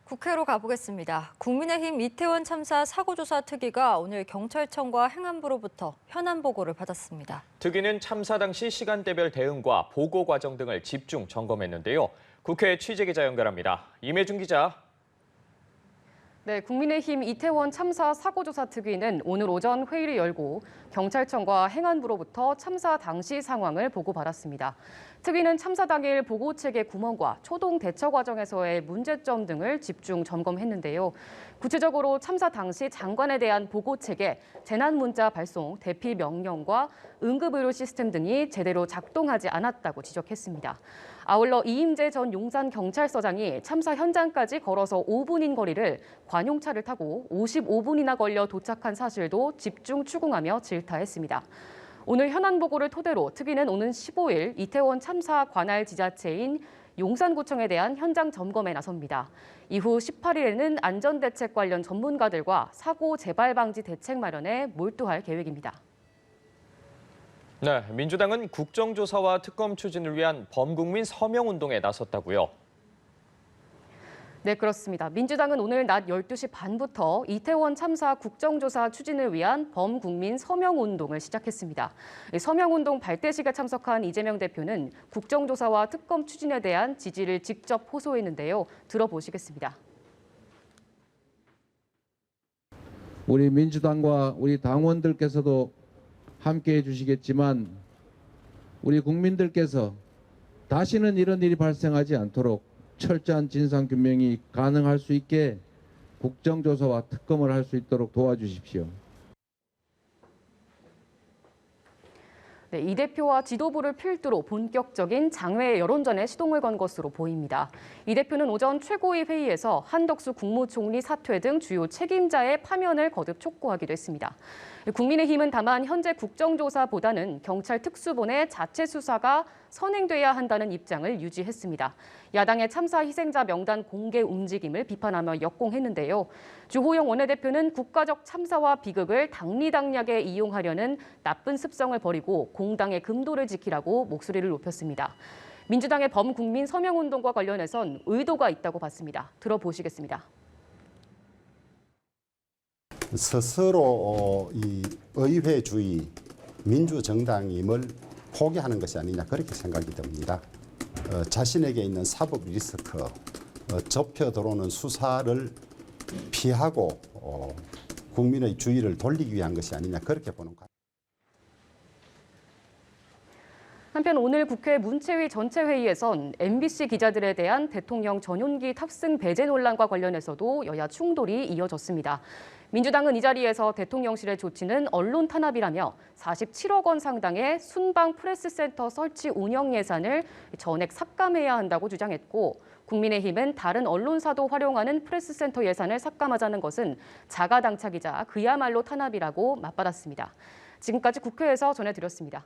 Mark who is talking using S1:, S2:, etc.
S1: 국회로 가보겠습니다. 국민의힘 이태원 참사 사고조사 특위가 오늘 경찰청과 행안부로부터 현안 보고를 받았습니다.
S2: 특위는 참사 당시 시간대별 대응과 보고 과정 등을 집중 점검했는데요. 국회 취재기자 연결합니다. 임혜준 기자.
S3: 네, 국민의힘 이태원 참사 사고조사 특위는 오늘 오전 회의를 열고 경찰청과 행안부로부터 참사 당시 상황을 보고받았습니다. 특위는 참사 당일 보고체계 구멍과 초동 대처 과정에서의 문제점 등을 집중 점검했는데요. 구체적으로 참사 당시 장관에 대한 보고체계, 재난문자 발송, 대피 명령과 응급의료 시스템 등이 제대로 작동하지 않았다고 지적했습니다. 아울러 이임재 전 용산경찰서장이 참사 현장까지 걸어서 5분인 거리를 관용차를 타고 55분이나 걸려 도착한 사실도 집중 추궁하며 질타했습니다. 오늘 현안 보고를 토대로 특위는 오는 15일 이태원 참사 관할 지자체인 용산구청에 대한 현장 점검에 나섭니다. 이후 18일에는 안전대책 관련 전문가들과 사고 재발 방지 대책 마련에 몰두할 계획입니다.
S2: 네, 민주당은 국정조사와 특검 추진을 위한 범국민 서명운동에 나섰다고요.
S3: 네, 그렇습니다. 민주당은 오늘 낮 12시 반부터 이태원 참사 국정조사 추진을 위한 범국민 서명운동을 시작했습니다. 서명운동 발대식에 참석한 이재명 대표는 국정조사와 특검 추진에 대한 지지를 직접 호소했는데요. 들어보시겠습니다.
S4: 우리 민주당과 우리 당원들께서도 함께해 주시겠지만 우리 국민들께서 다시는 이런 일이 발생하지 않도록 철저한 진상규명이 가능할 수 있게 국정조사와 특검을 할 수 있도록 도와주십시오.
S3: 네, 이 대표와 지도부를 필두로 본격적인 장외 여론전에 시동을 건 것으로 보입니다. 이 대표는 오전 최고위 회의에서 한덕수 국무총리 사퇴 등 주요 책임자의 파면을 거듭 촉구하기도 했습니다. 국민의힘은 다만 현재 국정조사보다는 경찰 특수본의 자체 수사가 선행돼야 한다는 입장을 유지했습니다. 야당의 참사 희생자 명단 공개 움직임을 비판하며 역공했는데요. 주호영 원내대표는 국가적 참사와 비극을 당리당략에 이용하려는 나쁜 습성을 버리고 공당의 금도를 지키라고 목소리를 높였습니다. 민주당의 범국민 서명운동과 관련해선 의도가 있다고 봤습니다. 들어보시겠습니다.
S5: 스스로 이 의회주의, 민주정당임을 포기하는 것이 아니냐 그렇게 생각이 듭니다. 자신에게 있는 사법 리스크, 접혀 들어오는 수사를 피하고 국민의 주의를 돌리기 위한 것이 아니냐 그렇게 보는 것 같습니다.
S3: 한편 오늘 국회 문체위 전체 회의에선 MBC 기자들에 대한 대통령 전용기 탑승 배제 논란과 관련해서도 여야 충돌이 이어졌습니다. 민주당은 이 자리에서 대통령실의 조치는 언론 탄압이라며 47억 원 상당의 순방 프레스센터 설치 운영 예산을 전액 삭감해야 한다고 주장했고, 국민의힘은 다른 언론사도 활용하는 프레스센터 예산을 삭감하자는 것은 자가당착이자 그야말로 탄압이라고 맞받았습니다. 지금까지 국회에서 전해드렸습니다.